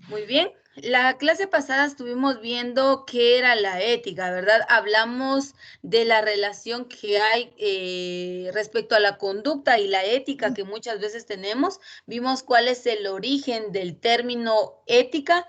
Muy bien. La clase pasada estuvimos viendo qué era la ética, ¿verdad? Hablamos de la relación que hay respecto a la conducta y la ética que muchas veces tenemos. Vimos cuál es el origen del término ética.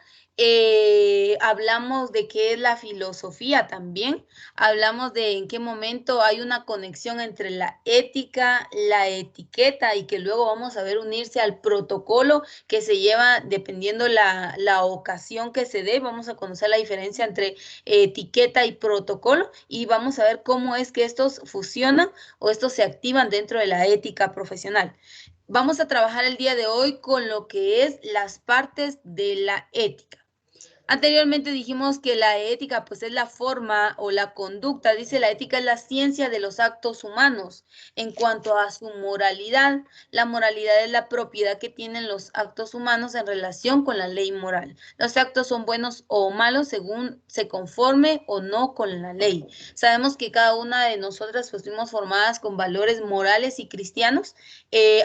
Hablamos de qué es la filosofía también. Hablamos de en qué momento hay una conexión entre la ética, la etiqueta y que luego vamos a ver unirse al protocolo que se lleva dependiendo la ocasión que se dé. Vamos a conocer la diferencia entre etiqueta y protocolo y vamos a ver cómo es que estos fusionan o estos se activan dentro de la ética profesional. Vamos a trabajar el día de hoy con lo que es las partes de la ética. Anteriormente dijimos que la ética pues es la forma o la conducta, dice la ética es la ciencia de los actos humanos. En cuanto a su moralidad, la moralidad es la propiedad que tienen los actos humanos en relación con la ley moral. Los actos son buenos o malos según se conforme o no con la ley. Sabemos que cada una de nosotras pues fuimos formadas con valores morales y cristianos.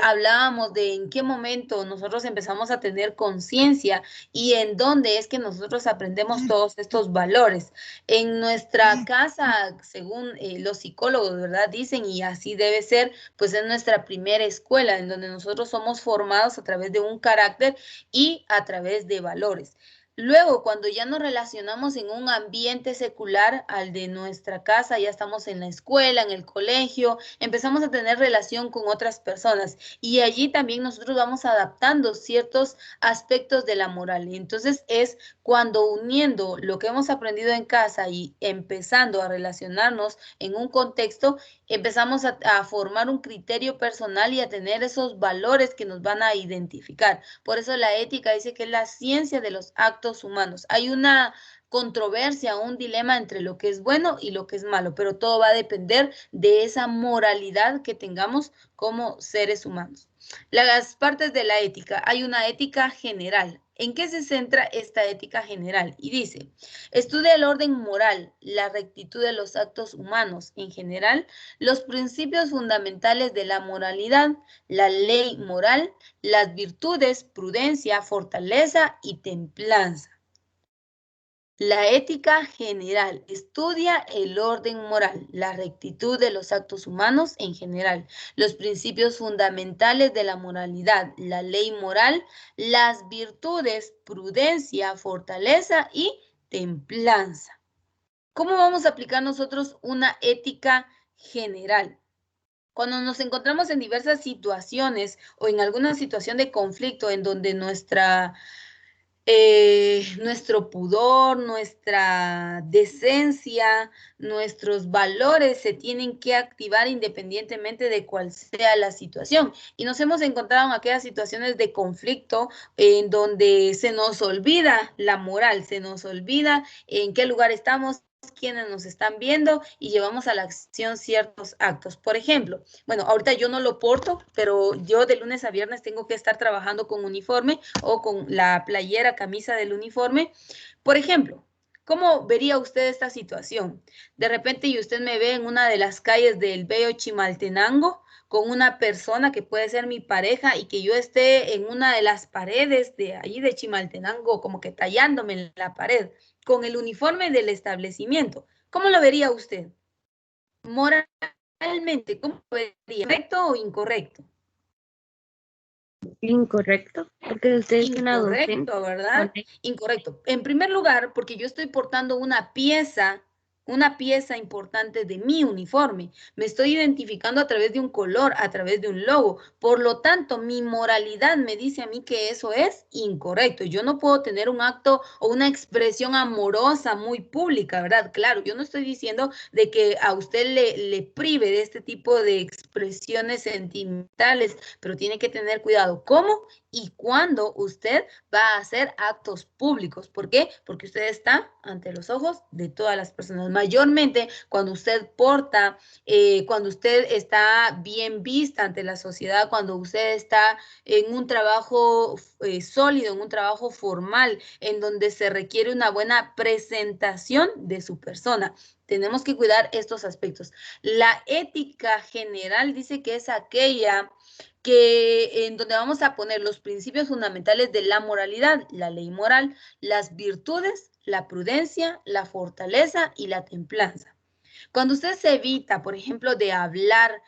Hablábamos de en qué momento nosotros empezamos a tener conciencia y en dónde es que nosotros aprendemos todos estos valores. En nuestra casa, según los psicólogos, ¿verdad? Dicen, y así debe ser, pues es nuestra primera escuela, en donde nosotros somos formados a través de un carácter y a través de valores. Luego, cuando ya nos relacionamos en un ambiente secular al de nuestra casa, ya estamos en la escuela, en el colegio, empezamos a tener relación con otras personas y allí también nosotros vamos adaptando ciertos aspectos de la moral. Y entonces es cuando uniendo lo que hemos aprendido en casa y empezando a relacionarnos en un contexto, empezamos a formar un criterio personal y a tener esos valores que nos van a identificar. Por eso la ética dice que es la ciencia de los actos humanos. Hay una controversia, un dilema entre lo que es bueno y lo que es malo, pero todo va a depender de esa moralidad que tengamos como seres humanos. Las partes de la ética. Hay una ética general. ¿En qué se centra esta ética general? Y dice, estudia el orden moral, la rectitud de los actos humanos en general, los principios fundamentales de la moralidad, la ley moral, las virtudes, prudencia, fortaleza y templanza. La ética general estudia el orden moral, la rectitud de los actos humanos en general, los principios fundamentales de la moralidad, la ley moral, las virtudes, prudencia, fortaleza y templanza. ¿Cómo vamos a aplicar nosotros una ética general? Cuando nos encontramos en diversas situaciones o en alguna situación de conflicto en donde nuestro pudor, nuestra decencia, nuestros valores se tienen que activar independientemente de cuál sea la situación. Y nos hemos encontrado en aquellas situaciones de conflicto en donde se nos olvida la moral, se nos olvida en qué lugar estamos, quienes nos están viendo y llevamos a la acción ciertos actos. Por ejemplo, bueno, ahorita yo no lo porto, pero yo de lunes a viernes tengo que estar trabajando con uniforme o con la playera, camisa del uniforme. Por ejemplo, ¿cómo vería usted esta situación? De repente y usted me ve en una de las calles del bello Chimaltenango con una persona que puede ser mi pareja y que yo esté en una de las paredes de allí de Chimaltenango, como que tallándome en la pared, con el uniforme del establecimiento. ¿Cómo lo vería usted? Moralmente, ¿cómo lo vería? ¿Correcto o incorrecto? Incorrecto, porque usted es una docente. Incorrecto, ¿verdad? Incorrecto. En primer lugar, porque yo estoy portando una pieza importante de mi uniforme. Me estoy identificando a través de un color, a través de un logo. Por lo tanto, mi moralidad me dice a mí que eso es incorrecto. Yo no puedo tener un acto o una expresión amorosa muy pública, ¿verdad? Claro, yo no estoy diciendo de que a usted le prive de este tipo de expresiones sentimentales, pero tiene que tener cuidado. ¿Cómo y cuándo usted va a hacer actos públicos? ¿Por qué? Porque usted está ante los ojos de todas las personas. Mayormente cuando usted porta, cuando usted está bien vista ante la sociedad, cuando usted está en un trabajo sólido, en un trabajo formal, en donde se requiere una buena presentación de su persona. Tenemos que cuidar estos aspectos. La ética general dice que es aquella en donde vamos a poner los principios fundamentales de la moralidad, la ley moral, las virtudes, la prudencia, la fortaleza y la templanza. Cuando usted se evita, por ejemplo, de hablar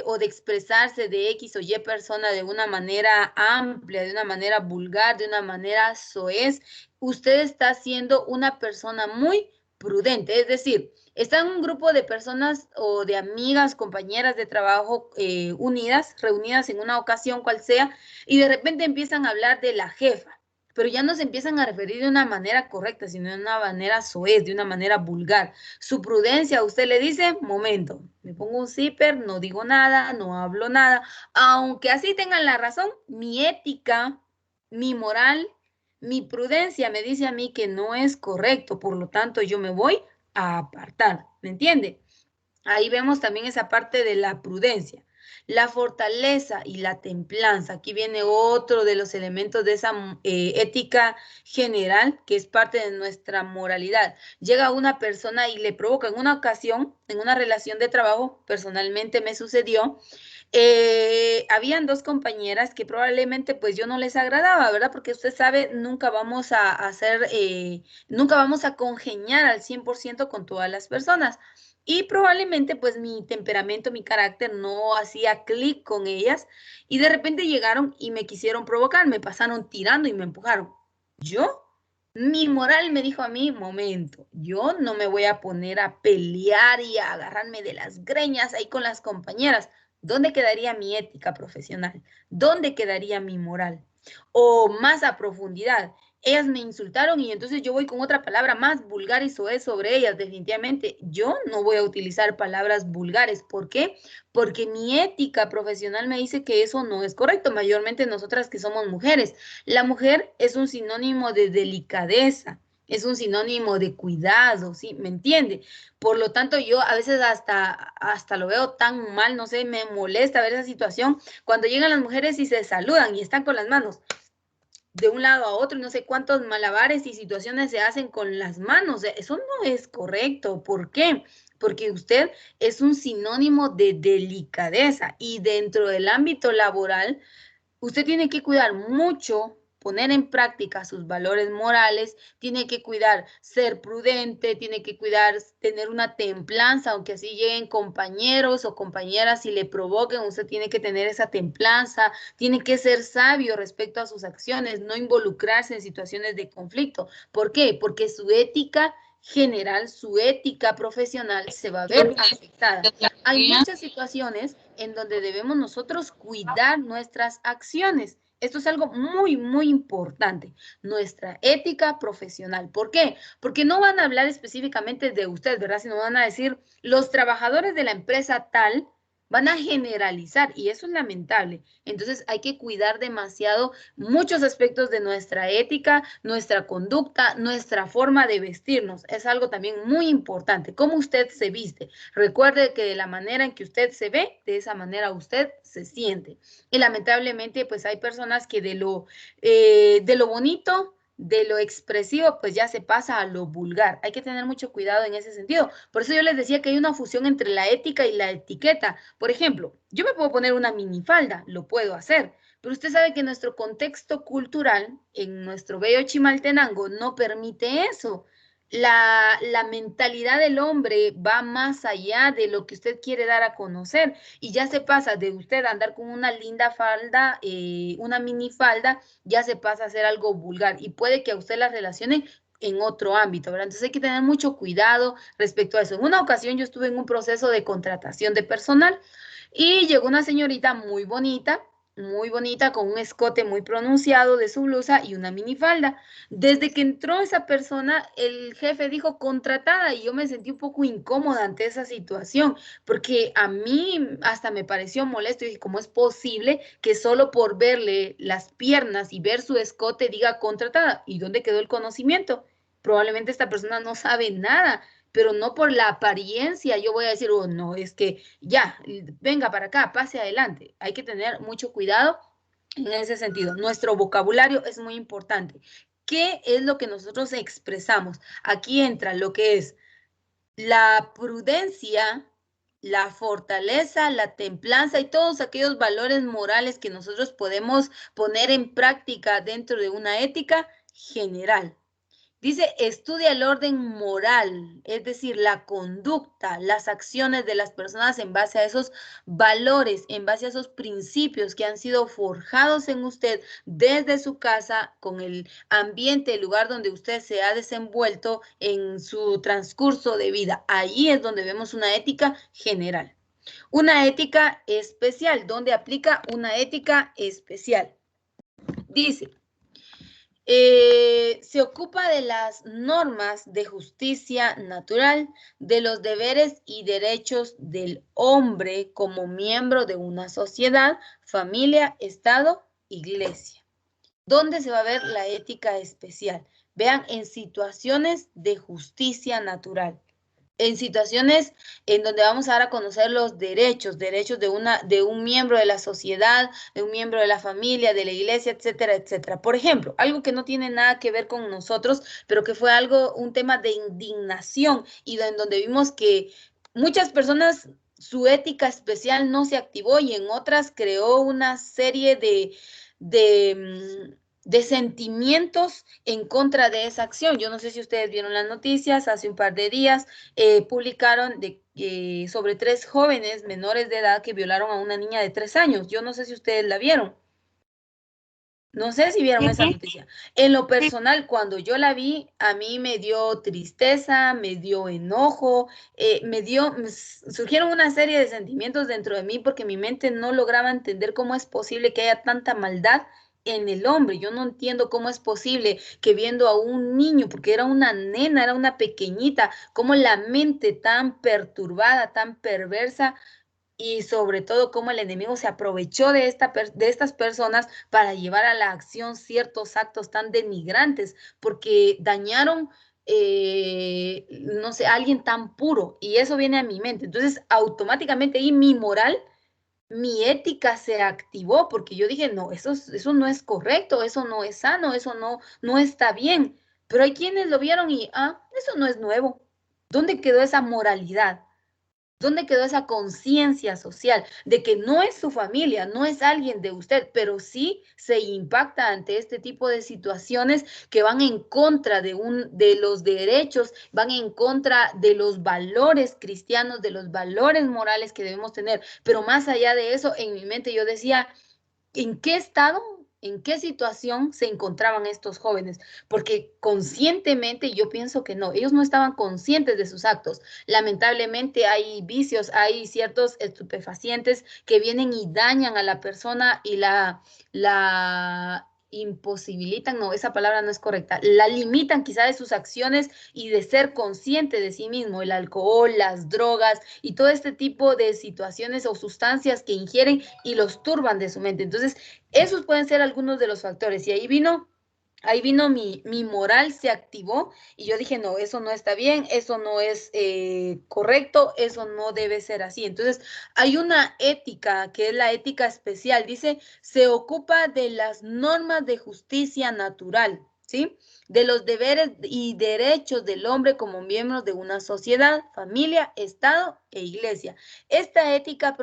o de expresarse de X o Y persona de una manera amplia, de una manera vulgar, de una manera soez, usted está siendo una persona muy prudente. Es decir, está en un grupo de personas o de amigas, compañeras de trabajo unidas, reunidas en una ocasión cual sea, y de repente empiezan a hablar de la jefa, pero ya no se empiezan a referir de una manera correcta, sino de una manera soez, de una manera vulgar. Su prudencia, usted le dice, momento, me pongo un zipper, no digo nada, no hablo nada, aunque así tengan la razón, mi ética, mi moral, mi prudencia me dice a mí que no es correcto, por lo tanto yo me voy a apartar, ¿me entiende? Ahí vemos también esa parte de la prudencia. La fortaleza y la templanza. Aquí viene otro de los elementos de esa ética general que es parte de nuestra moralidad. Llega una persona y le provoca en una ocasión, en una relación de trabajo, personalmente me sucedió, habían dos compañeras que probablemente pues yo no les agradaba, ¿verdad? Porque usted sabe, nunca vamos a hacer, nunca vamos a congeniar al 100% con todas las personas. Y probablemente pues mi temperamento, mi carácter no hacía clic con ellas y de repente llegaron y me quisieron provocar, me pasaron tirando y me empujaron. Yo, mi moral me dijo a mí, momento, yo no me voy a poner a pelear y a agarrarme de las greñas ahí con las compañeras. ¿Dónde quedaría mi ética profesional? ¿Dónde quedaría mi moral? O más a profundidad, ellas me insultaron y entonces yo voy con otra palabra más vulgar y soez sobre ellas. Definitivamente yo no voy a utilizar palabras vulgares. ¿Por qué? Porque mi ética profesional me dice que eso no es correcto, mayormente nosotras que somos mujeres. La mujer es un sinónimo de delicadeza, es un sinónimo de cuidado, ¿sí? ¿Me entiende? Por lo tanto, yo a veces hasta lo veo tan mal, no sé, me molesta ver esa situación cuando llegan las mujeres y se saludan y están con las manos de un lado a otro y no sé cuántos malabares y situaciones se hacen con las manos. Eso no es correcto. ¿Por qué? Porque usted es un sinónimo de delicadeza y dentro del ámbito laboral usted tiene que cuidar mucho, poner en práctica sus valores morales, tiene que cuidar ser prudente, tiene que cuidar tener una templanza, aunque así lleguen compañeros o compañeras y le provoquen, usted tiene que tener esa templanza, tiene que ser sabio respecto a sus acciones, no involucrarse en situaciones de conflicto. ¿Por qué? Porque su ética general, su ética profesional se va a ver afectada. Hay muchas situaciones en donde debemos nosotros cuidar nuestras acciones. Esto es algo muy, muy importante, nuestra ética profesional. ¿Por qué? Porque no van a hablar específicamente de usted, ¿verdad? Sino van a decir, los trabajadores de la empresa tal van a generalizar y eso es lamentable. Entonces hay que cuidar demasiado muchos aspectos de nuestra ética, nuestra conducta, nuestra forma de vestirnos. Es algo también muy importante, cómo usted se viste. Recuerde que de la manera en que usted se ve, de esa manera usted se siente. Y lamentablemente, pues hay personas que de lo bonito, de lo expresivo, pues ya se pasa a lo vulgar. Hay que tener mucho cuidado en ese sentido. Por eso yo les decía que hay una fusión entre la ética y la etiqueta. Por ejemplo, yo me puedo poner una minifalda, lo puedo hacer, pero usted sabe que nuestro contexto cultural, en nuestro bello Chimaltenango, no permite eso. La mentalidad del hombre va más allá de lo que usted quiere dar a conocer y ya se pasa de usted andar con una linda falda, una minifalda, ya se pasa a ser algo vulgar y puede que a usted la relacione en otro ámbito, ¿verdad? Entonces hay que tener mucho cuidado respecto a eso. En una ocasión yo estuve en un proceso de contratación de personal y llegó una señorita muy bonita, con un escote muy pronunciado de su blusa y una minifalda. Desde que entró esa persona, el jefe dijo contratada y yo me sentí un poco incómoda ante esa situación, porque a mí hasta me pareció molesto y dije, ¿cómo es posible que solo por verle las piernas y ver su escote diga contratada? ¿Y dónde quedó el conocimiento? Probablemente esta persona no sabe nada, pero no por la apariencia yo voy a decir, oh, no, es que ya, venga para acá, pase adelante. Hay que tener mucho cuidado en ese sentido. Nuestro vocabulario es muy importante. ¿Qué es lo que nosotros expresamos? Aquí entra lo que es la prudencia la fortaleza, la templanza y todos aquellos valores morales que nosotros podemos poner en práctica dentro de una ética general. Dice, estudia el orden moral, es decir, la conducta, las acciones de las personas en base a esos valores, en base a esos principios que han sido forjados en usted desde su casa, con el ambiente, el lugar donde usted se ha desenvuelto en su transcurso de vida. Allí es donde vemos una ética general. Una ética especial, donde aplica una ética especial. Dice, se ocupa de las normas de justicia natural, de los deberes y derechos del hombre como miembro de una sociedad, familia, Estado, iglesia. ¿Dónde se va a ver la ética especial? Vean, en situaciones de justicia natural. En situaciones en donde vamos a dar a conocer los derechos de un miembro de la sociedad, de un miembro de la familia, de la iglesia, etcétera, etcétera. Por ejemplo, algo que no tiene nada que ver con nosotros, pero que fue un tema de indignación y en donde vimos que muchas personas su ética especial no se activó y en otras creó una serie de sentimientos en contra de esa acción. Yo no sé si ustedes vieron las noticias, hace un par de días publicaron sobre 3 jóvenes menores de edad que violaron a una niña de 3 años. Yo no sé si ustedes la vieron. No sé si vieron esa noticia. En lo personal, cuando yo la vi, a mí me dio tristeza, me dio enojo, surgieron una serie de sentimientos dentro de mí porque mi mente no lograba entender cómo es posible que haya tanta maldad en el hombre. Yo no entiendo cómo es posible que viendo a un niño, porque era una nena, era una pequeñita, cómo la mente tan perturbada, tan perversa, y sobre todo cómo el enemigo se aprovechó de estas personas para llevar a la acción ciertos actos tan denigrantes, porque dañaron, no sé, a alguien tan puro, y eso viene a mi mente. Entonces, automáticamente ahí mi moral, mi ética se activó, porque yo dije, no, eso no es correcto, eso no es sano, eso no está bien. Pero hay quienes lo vieron y, eso no es nuevo. ¿Dónde quedó esa moralidad? ¿Dónde quedó esa conciencia social de que no es su familia, no es alguien de usted, pero sí se impacta ante este tipo de situaciones que van en contra de los derechos, van en contra de los valores cristianos, de los valores morales que debemos tener? Pero más allá de eso, en mi mente yo decía, ¿en qué estado, en qué situación se encontraban estos jóvenes? Porque conscientemente yo pienso que no, ellos no estaban conscientes de sus actos. Lamentablemente hay vicios, hay ciertos estupefacientes que vienen y dañan a la persona y la imposibilitan, no, esa palabra no es correcta, la limitan quizá de sus acciones y de ser consciente de sí mismo, el alcohol, las drogas y todo este tipo de situaciones o sustancias que ingieren y los turban de su mente. Entonces, esos pueden ser algunos de los factores. Y ahí vino mi moral, se activó y yo dije, no, eso no está bien, eso no es correcto, eso no debe ser así. Entonces, hay una ética que es la ética especial. Dice, se ocupa de las normas de justicia natural, ¿sí? De los deberes y derechos del hombre como miembros de una sociedad, familia, Estado e iglesia. Esta ética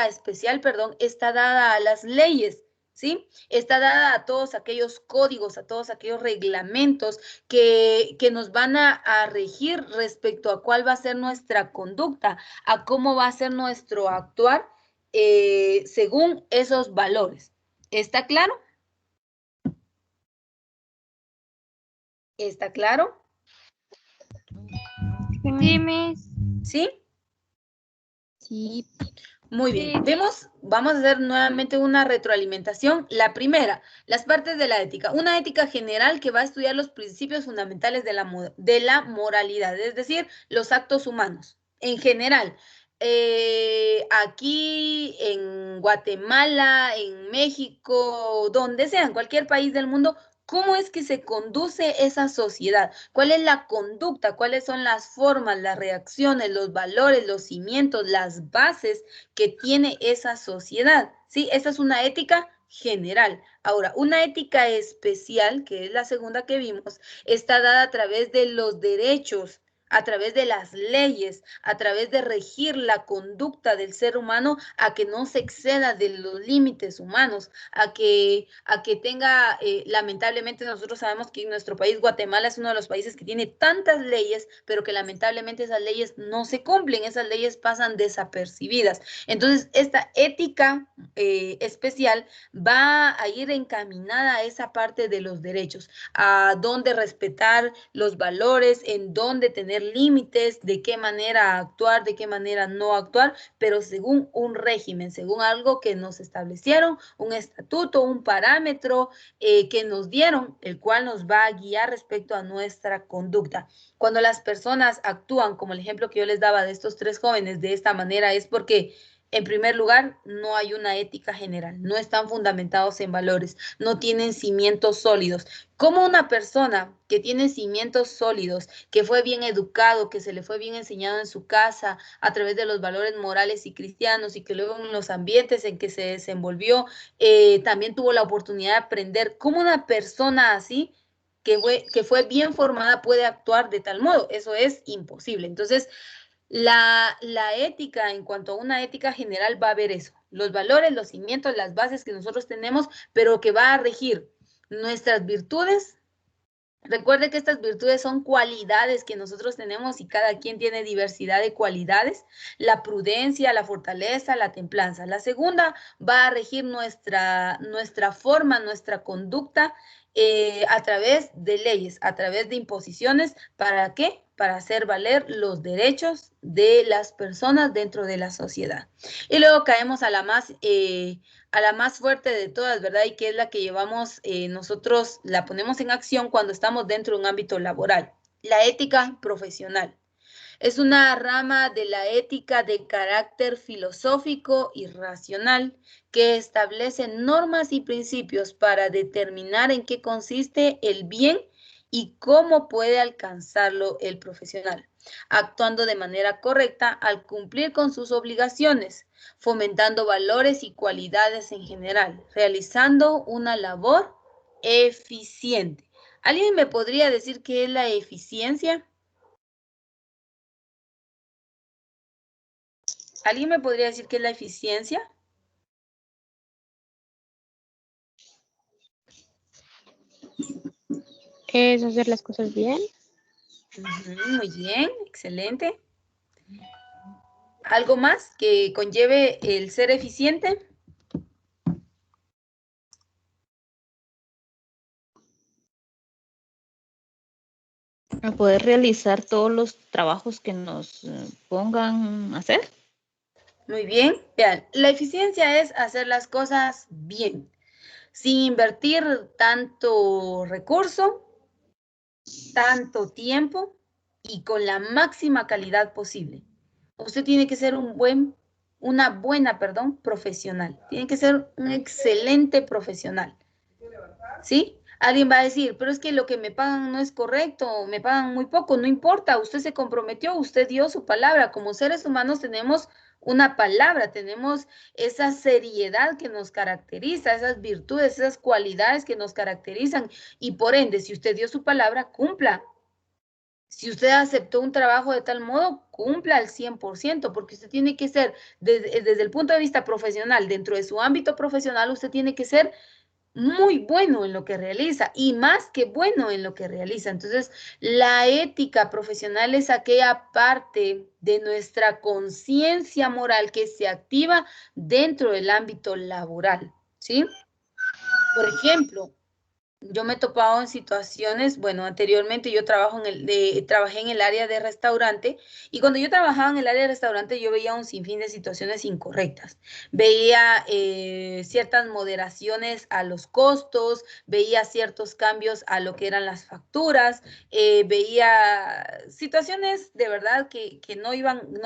especial, perdón, está dada a las leyes, ¿sí? Está dada a todos aquellos códigos, a todos aquellos reglamentos que nos van a regir respecto a cuál va a ser nuestra conducta, a cómo va a ser nuestro actuar según esos valores. ¿Está claro? ¿Está claro? Sí, Miss. ¿Sí? Sí. Muy bien, vamos a hacer nuevamente una retroalimentación. La primera, las partes de la ética. Una ética general que va a estudiar los principios fundamentales de la moralidad, es decir, los actos humanos. En general, aquí en Guatemala, en México, donde sea, en cualquier país del mundo, ¿cómo es que se conduce esa sociedad? ¿Cuál es la conducta? ¿Cuáles son las formas, las reacciones, los valores, los cimientos, las bases que tiene esa sociedad? ¿Sí? Esa es una ética general. Ahora, una ética especial, que es la segunda que vimos, está dada a través de los derechos a través de las leyes, a través de regir la conducta del ser humano a que no se exceda de los límites humanos, a que tenga, lamentablemente nosotros sabemos que en nuestro país, Guatemala es uno de los países que tiene tantas leyes, pero que lamentablemente esas leyes no se cumplen, esas leyes pasan desapercibidas. Entonces, esta ética especial va a ir encaminada a esa parte de los derechos, a dónde respetar los valores, en dónde tener límites, de qué manera actuar, de qué manera no actuar, pero según un régimen, según algo que nos establecieron, un estatuto, un parámetro que nos dieron, el cual nos va a guiar respecto a nuestra conducta. Cuando las personas actúan, como el ejemplo que yo les daba de estos 3 jóvenes, de esta manera, es porque en primer lugar, no hay una ética general, no están fundamentados en valores, no tienen cimientos sólidos. ¿Cómo una persona que tiene cimientos sólidos, que fue bien educado, que se le fue bien enseñado en su casa a través de los valores morales y cristianos y que luego en los ambientes en que se desenvolvió también tuvo la oportunidad de aprender, cómo una persona así que fue bien formada puede actuar de tal modo? Eso es imposible. Entonces, la ética, en cuanto a una ética general, va a haber eso, los valores, los cimientos, las bases que nosotros tenemos, pero que va a regir nuestras virtudes. Recuerde que estas virtudes son cualidades que nosotros tenemos y cada quien tiene diversidad de cualidades. La prudencia, la fortaleza, la templanza. La segunda va a regir nuestra forma, nuestra conducta a través de leyes, a través de imposiciones. ¿Para qué? Para hacer valer los derechos de las personas dentro de la sociedad. Y luego caemos a la más fuerte de todas, ¿verdad? Y que es la que llevamos nosotros, la ponemos en acción cuando estamos dentro de un ámbito laboral. La ética profesional. Es una rama de la ética de carácter filosófico y racional que establece normas y principios para determinar en qué consiste el bien y cómo puede alcanzarlo el profesional, actuando de manera correcta al cumplir con sus obligaciones, fomentando valores y cualidades en general, realizando una labor eficiente. ¿Alguien me podría decir qué es la eficiencia? ¿Alguien me podría decir qué es la eficiencia? Es hacer las cosas bien. Muy bien, excelente. ¿Algo más que conlleve el ser eficiente? A poder realizar todos los trabajos que nos pongan a hacer. Muy bien. Vean, la eficiencia es hacer las cosas bien, sin invertir tanto recurso, tanto tiempo y con la máxima calidad posible. Usted tiene que ser una buena profesional. Tiene que ser un excelente profesional. ¿Sí? Alguien va a decir, pero es que lo que me pagan no es correcto, me pagan muy poco, no importa, usted se comprometió, usted dio su palabra. Como seres humanos tenemos una palabra, tenemos esa seriedad que nos caracteriza, esas virtudes, esas cualidades que nos caracterizan y por ende, si usted dio su palabra, cumpla. Si usted aceptó un trabajo de tal modo, cumpla al 100%, porque usted tiene que ser, desde el punto de vista profesional, dentro de su ámbito profesional, usted tiene que ser muy bueno en lo que realiza y más que bueno en lo que realiza. Entonces, la ética profesional es aquella parte de nuestra conciencia moral que se activa dentro del ámbito laboral, ¿sí? Por ejemplo, yo me he topado en situaciones, bueno, anteriormente yo trabajé en el área de restaurante y cuando yo trabajaba en el área de restaurante yo veía un sinfín de situaciones incorrectas. Veía ciertas moderaciones a los costos, veía ciertos cambios a lo que eran las facturas, veía situaciones de verdad que no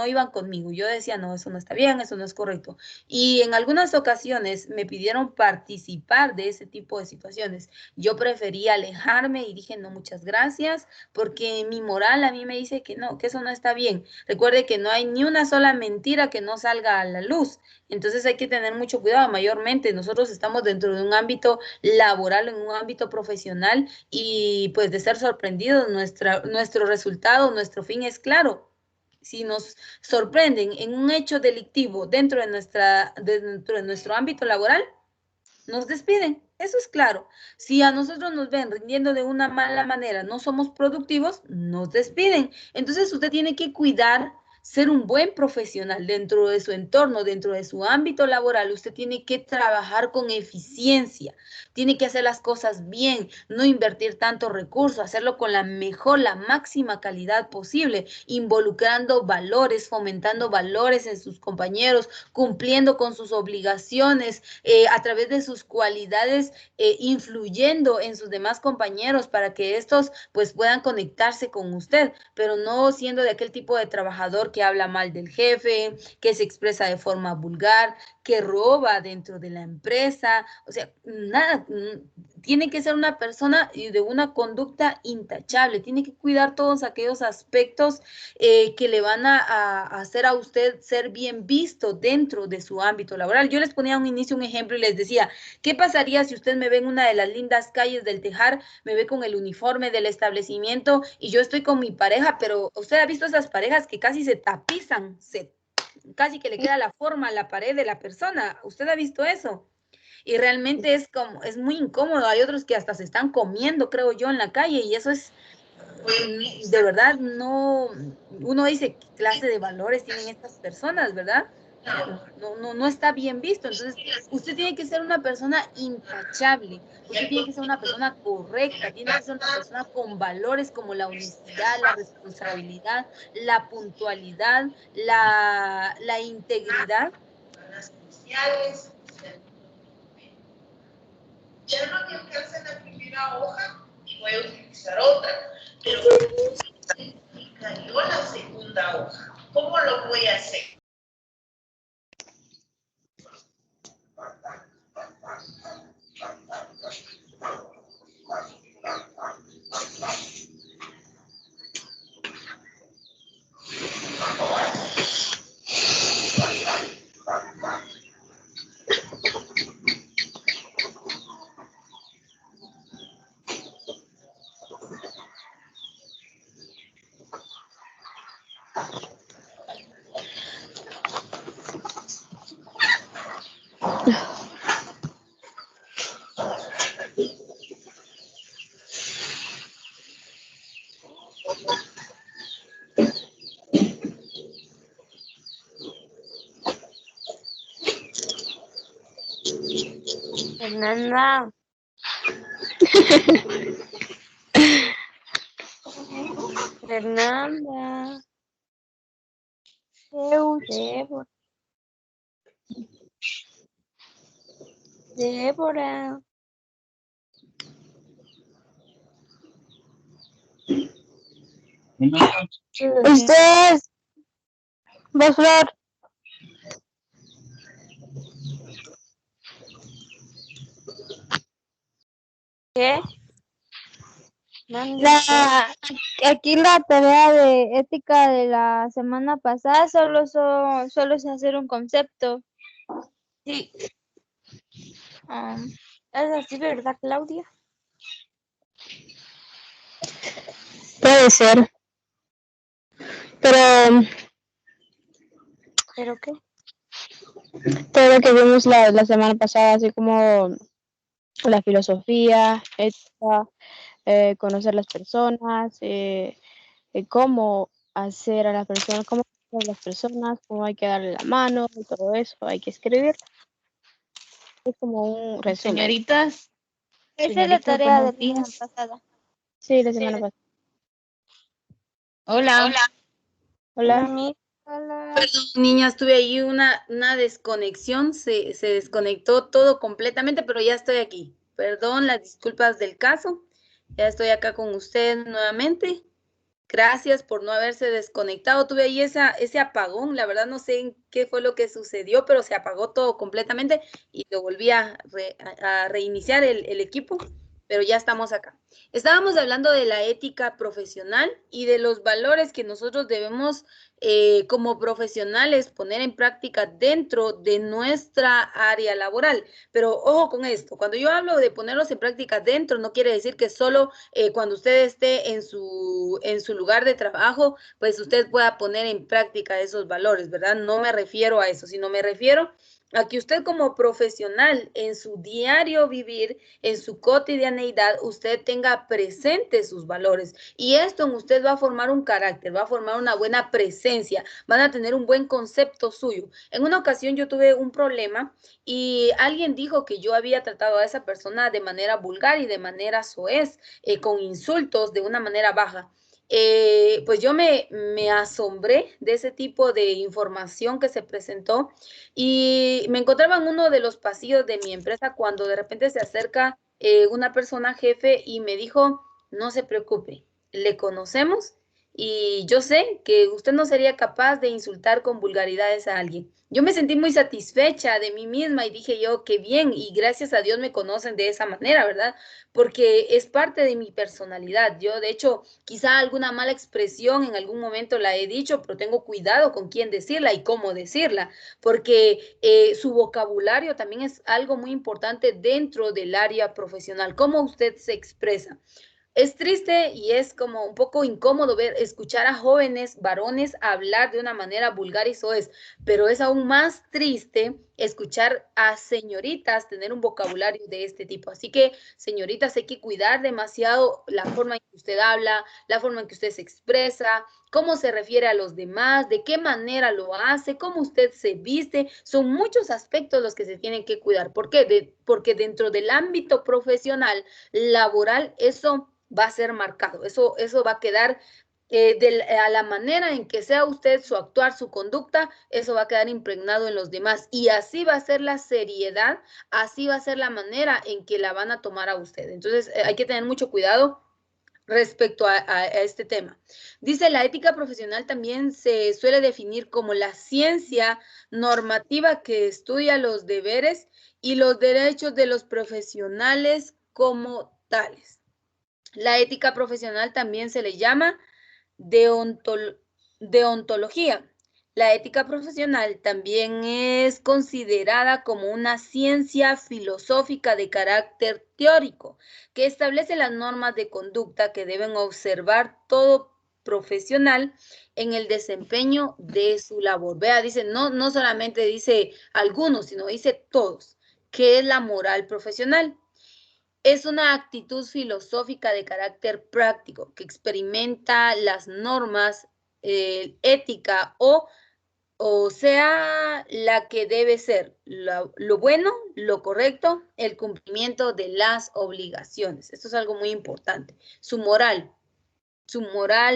iban conmigo. Yo decía, no, eso no está bien, eso no es correcto. Y en algunas ocasiones me pidieron participar de ese tipo de situaciones. yo preferí alejarme y dije no, muchas gracias, porque mi moral a mí me dice que no, que eso no está bien. Recuerde que no hay ni una sola mentira que no salga a la luz. Entonces hay que tener mucho cuidado. Mayormente nosotros estamos dentro de un ámbito laboral, en un ámbito profesional, y pues de ser sorprendidos, nuestro resultado, nuestro fin es claro. Si nos sorprenden en un hecho delictivo dentro de nuestro ámbito laboral, nos despiden. Eso es claro. Si a nosotros nos ven rindiendo de una mala manera, no somos productivos, nos despiden. Entonces usted tiene que cuidar ser un buen profesional dentro de su entorno, dentro de su ámbito laboral. Usted tiene que trabajar con eficiencia, tiene que hacer las cosas bien, no invertir tanto recurso, hacerlo con la mejor, la máxima calidad posible, involucrando valores, fomentando valores en sus compañeros, cumpliendo con sus obligaciones, a través de sus cualidades, influyendo en sus demás compañeros para que estos pues puedan conectarse con usted, pero no siendo de aquel tipo de trabajador que habla mal del jefe, que se expresa de forma vulgar, que roba dentro de la empresa. O sea, nada, tiene que ser una persona de una conducta intachable, tiene que cuidar todos aquellos aspectos que le van a hacer a usted ser bien visto dentro de su ámbito laboral. Yo les ponía a un inicio un ejemplo y les decía, ¿qué pasaría si usted me ve en una de las lindas calles del Tejar, me ve con el uniforme del establecimiento y yo estoy con mi pareja, pero usted ha visto esas parejas que casi se tapizan, casi que le queda la forma a la pared de la persona? ¿Usted ha visto eso? Y realmente es muy incómodo. Hay otros que hasta se están comiendo, creo yo, en la calle, y eso es, de verdad, no, uno dice, ¿qué clase de valores tienen estas personas, verdad? No está bien visto. Entonces, usted tiene que ser una persona intachable, usted tiene que ser una persona correcta, tiene que ser una persona con valores como la honestidad, la responsabilidad, la puntualidad, la integridad. Ya no me alcanza la primera hoja y voy a utilizar otra, pero me cayó la segunda hoja. ¿Cómo lo voy a hacer? Fernanda. Fernanda. Débora. Débora. Ustedes. Vos, Flor. ¿Qué? Aquí la tarea de ética de la semana pasada solo es hacer un concepto. Sí. ¿Es así, verdad, Claudia? Puede ser. Pero ¿Pero qué? todo lo que vimos la semana pasada, así como la filosofía, ética, conocer las personas, cómo hacer a las personas, cómo hacer a las personas, cómo hay que darle la mano y todo eso, hay que escribir. Es como un resumen. Señoritas, Esa es la tarea de la buenos semana días. pasada. Sí, la semana pasada. Hola. Hola, Hola. amiga. Hola. Perdón, niñas, tuve ahí una desconexión, se desconectó todo completamente, pero ya estoy aquí. Perdón, las disculpas del caso. Ya estoy acá con ustedes nuevamente. Gracias por no haberse desconectado. Tuve ahí ese apagón. La verdad no sé en qué fue lo que sucedió, pero se apagó todo completamente y lo volví a reiniciar el equipo. pero ya estamos acá. Estábamos hablando de la ética profesional y de los valores que nosotros debemos como profesionales poner en práctica dentro de nuestra área laboral. Pero ojo con esto, cuando yo hablo de ponerlos en práctica dentro, no quiere decir que solo cuando usted esté en su lugar de trabajo, pues usted pueda poner en práctica esos valores, ¿verdad? No me refiero a eso, sino me refiero a que usted como profesional en su diario vivir, en su cotidianeidad, usted tenga presentes sus valores. Y esto en usted va a formar un carácter, va a formar una buena presencia, van a tener un buen concepto suyo. En una ocasión yo tuve un problema y alguien dijo que yo había tratado a esa persona de manera vulgar y de manera soez, con insultos, de una manera baja. Pues yo me asombré de ese tipo de información que se presentó y me encontraba en uno de los pasillos de mi empresa cuando de repente se acerca una persona jefe y me dijo, no se preocupe, le conocemos y yo sé que usted no sería capaz de insultar con vulgaridades a alguien. Yo me sentí muy satisfecha de mí misma y dije yo, qué bien, y gracias a Dios me conocen de esa manera, ¿verdad? Porque es parte de mi personalidad. Yo, de hecho, quizá alguna mala expresión en algún momento la he dicho, pero tengo cuidado con quién decirla y cómo decirla, porque su vocabulario también es algo muy importante dentro del área profesional, cómo usted se expresa. Es triste y es como un poco incómodo escuchar a jóvenes varones hablar de una manera vulgar y soez, pero es aún más triste escuchar a señoritas tener un vocabulario de este tipo. Así que, señoritas, hay que cuidar demasiado la forma en que usted habla, la forma en que usted se expresa, cómo se refiere a los demás, de qué manera lo hace, cómo usted se viste. Son muchos aspectos los que se tienen que cuidar. ¿Por qué? Porque dentro del ámbito profesional, laboral, eso va a ser marcado, eso va a quedar a la manera en que sea usted, su actuar, su conducta, eso va a quedar impregnado en los demás y así va a ser la seriedad, así va a ser la manera en que la van a tomar a usted. Entonces hay que tener mucho cuidado respecto a este tema. Dice, la ética profesional también se suele definir como la ciencia normativa que estudia los deberes y los derechos de los profesionales como tales. La ética profesional también se le llama deontología. La ética profesional también es considerada como una ciencia filosófica de carácter teórico que establece las normas de conducta que deben observar todo profesional en el desempeño de su labor. Vea, dice, no solamente dice algunos, sino dice todos, que es la moral profesional. Es una actitud filosófica de carácter práctico que experimenta las normas ética o sea la que debe ser lo bueno, lo correcto, el cumplimiento de las obligaciones. Esto es algo muy importante. Su moral,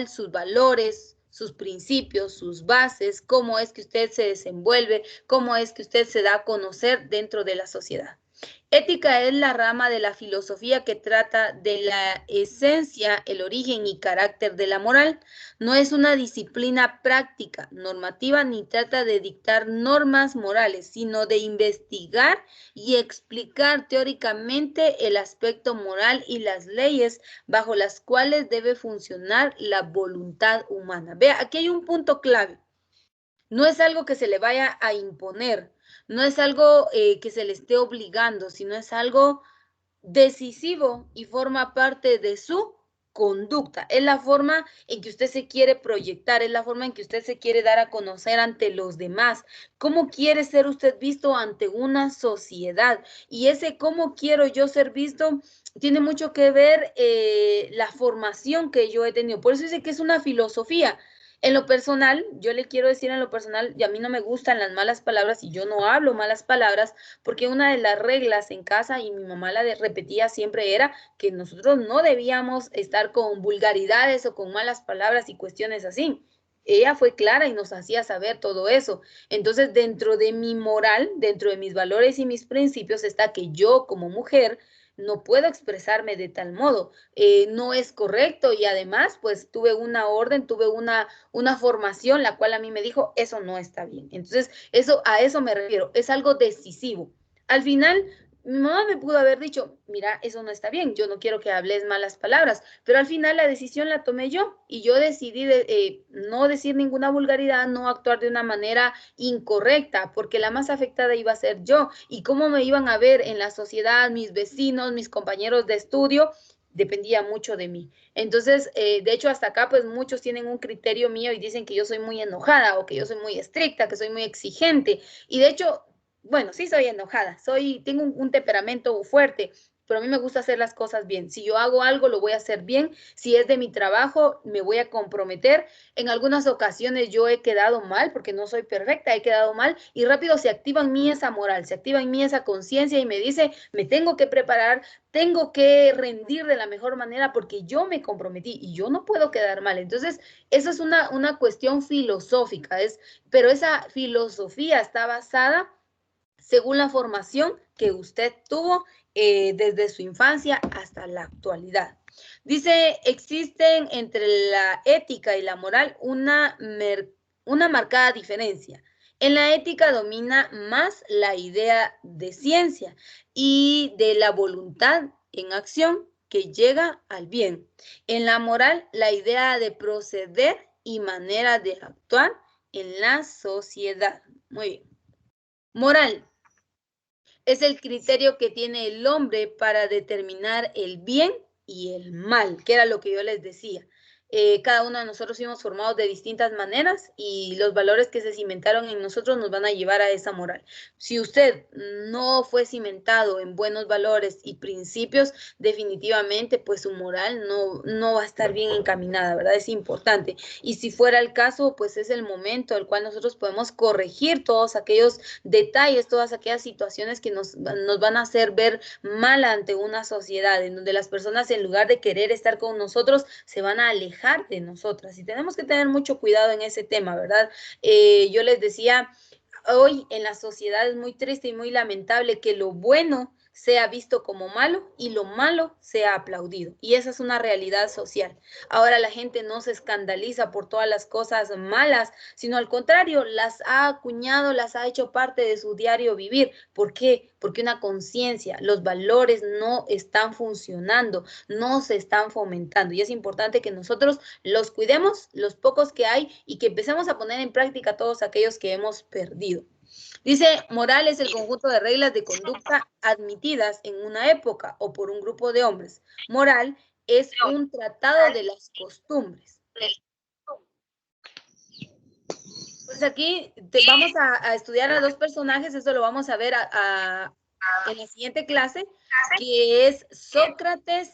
sus valores, sus principios, sus bases, cómo es que usted se desenvuelve, cómo es que usted se da a conocer dentro de la sociedad. Ética es la rama de la filosofía que trata de la esencia, el origen y carácter de la moral. No es una disciplina práctica, normativa, ni trata de dictar normas morales, sino de investigar y explicar teóricamente el aspecto moral y las leyes bajo las cuales debe funcionar la voluntad humana. Vea, aquí hay un punto clave. No es algo que se le vaya a imponer, no es algo que se le esté obligando, sino es algo decisivo y forma parte de su conducta. Es la forma en que usted se quiere proyectar, es la forma en que usted se quiere dar a conocer ante los demás. ¿Cómo quiere ser usted visto ante una sociedad? Y ese cómo quiero yo ser visto tiene mucho que ver la formación que yo he tenido. Por eso dice que es una filosofía. En lo personal, yo le quiero decir en lo personal, y a mí no me gustan las malas palabras y yo no hablo malas palabras, porque una de las reglas en casa, y mi mamá la repetía siempre, era que nosotros no debíamos estar con vulgaridades o con malas palabras y cuestiones así. Ella fue clara y nos hacía saber todo eso. Entonces, dentro de mi moral, dentro de mis valores y mis principios está que yo como mujer no puedo expresarme de tal modo, no es correcto y además pues tuve una orden, tuve una formación la cual a mí me dijo, eso no está bien. Entonces, a eso me refiero, es algo decisivo. Al final, Mi mamá me pudo haber dicho, mira, eso no está bien, yo no quiero que hables malas palabras, pero al final la decisión la tomé yo y yo decidí no decir ninguna vulgaridad, no actuar de una manera incorrecta, porque la más afectada iba a ser yo. Y cómo me iban a ver en la sociedad, mis vecinos, mis compañeros de estudio, dependía mucho de mí. Entonces, de hecho, hasta acá, pues muchos tienen un criterio mío y dicen que yo soy muy enojada o que yo soy muy estricta, que soy muy exigente. Y de hecho, bueno, sí soy enojada, tengo un temperamento fuerte, pero a mí me gusta hacer las cosas bien. Si yo hago algo, lo voy a hacer bien. Si es de mi trabajo, me voy a comprometer. En algunas ocasiones yo he quedado mal, porque no soy perfecta, he quedado mal, y rápido se activa en mí esa moral, se activa en mí esa conciencia y me dice, me tengo que preparar, tengo que rendir de la mejor manera porque yo me comprometí y yo no puedo quedar mal. Entonces, eso es una cuestión filosófica, pero esa filosofía está basada según la formación que usted tuvo desde su infancia hasta la actualidad. Dice, existen entre la ética y la moral una marcada diferencia. En la ética domina más la idea de ciencia y de la voluntad en acción que llega al bien. En la moral, la idea de proceder y manera de actuar en la sociedad. Muy bien. Moral es el criterio que tiene el hombre para determinar el bien y el mal, que era lo que yo les decía. Cada uno de nosotros fuimos formados de distintas maneras y los valores que se cimentaron en nosotros nos van a llevar a esa moral. Si usted no fue cimentado en buenos valores y principios, definitivamente pues su moral no va a estar bien encaminada, ¿verdad? Es importante. Y si fuera el caso, pues es el momento en el cual nosotros podemos corregir todos aquellos detalles, todas aquellas situaciones que nos van a hacer ver mal ante una sociedad, en donde las personas en lugar de querer estar con nosotros, se van a alejar de nosotras. Y tenemos que tener mucho cuidado en ese tema, ¿verdad? Yo les decía, hoy en la sociedad es muy triste y muy lamentable que lo bueno sea visto como malo y lo malo sea aplaudido. Y esa es una realidad social. Ahora la gente no se escandaliza por todas las cosas malas, sino al contrario, las ha acuñado, las ha hecho parte de su diario vivir. ¿Por qué? Porque una conciencia, los valores no están funcionando, no se están fomentando. Y es importante que nosotros los cuidemos, los pocos que hay, y que empecemos a poner en práctica todos aquellos que hemos perdido. Dice, moral es el conjunto de reglas de conducta admitidas en una época o por un grupo de hombres. Moral es un tratado de las costumbres. Pues aquí vamos a estudiar a dos personajes, eso lo vamos a ver en la siguiente clase, que es Sócrates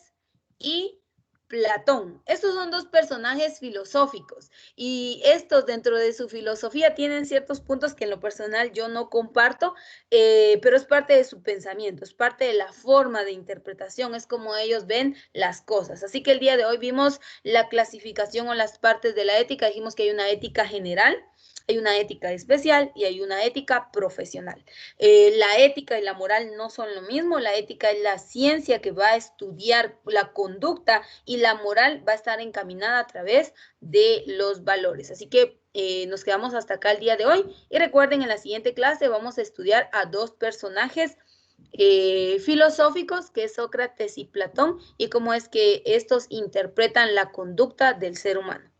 y Platón. Estos son dos personajes filosóficos y estos dentro de su filosofía tienen ciertos puntos que en lo personal yo no comparto, pero es parte de su pensamiento, es parte de la forma de interpretación, es como ellos ven las cosas. Así que el día de hoy vimos la clasificación o las partes de la ética, dijimos que hay una ética general, hay una ética especial y hay una ética profesional. La ética y la moral no son lo mismo. La ética es la ciencia que va a estudiar la conducta y la moral va a estar encaminada a través de los valores. Así que nos quedamos hasta acá el día de hoy y recuerden, en la siguiente clase vamos a estudiar a dos personajes filosóficos, que es Sócrates y Platón, y cómo es que estos interpretan la conducta del ser humano.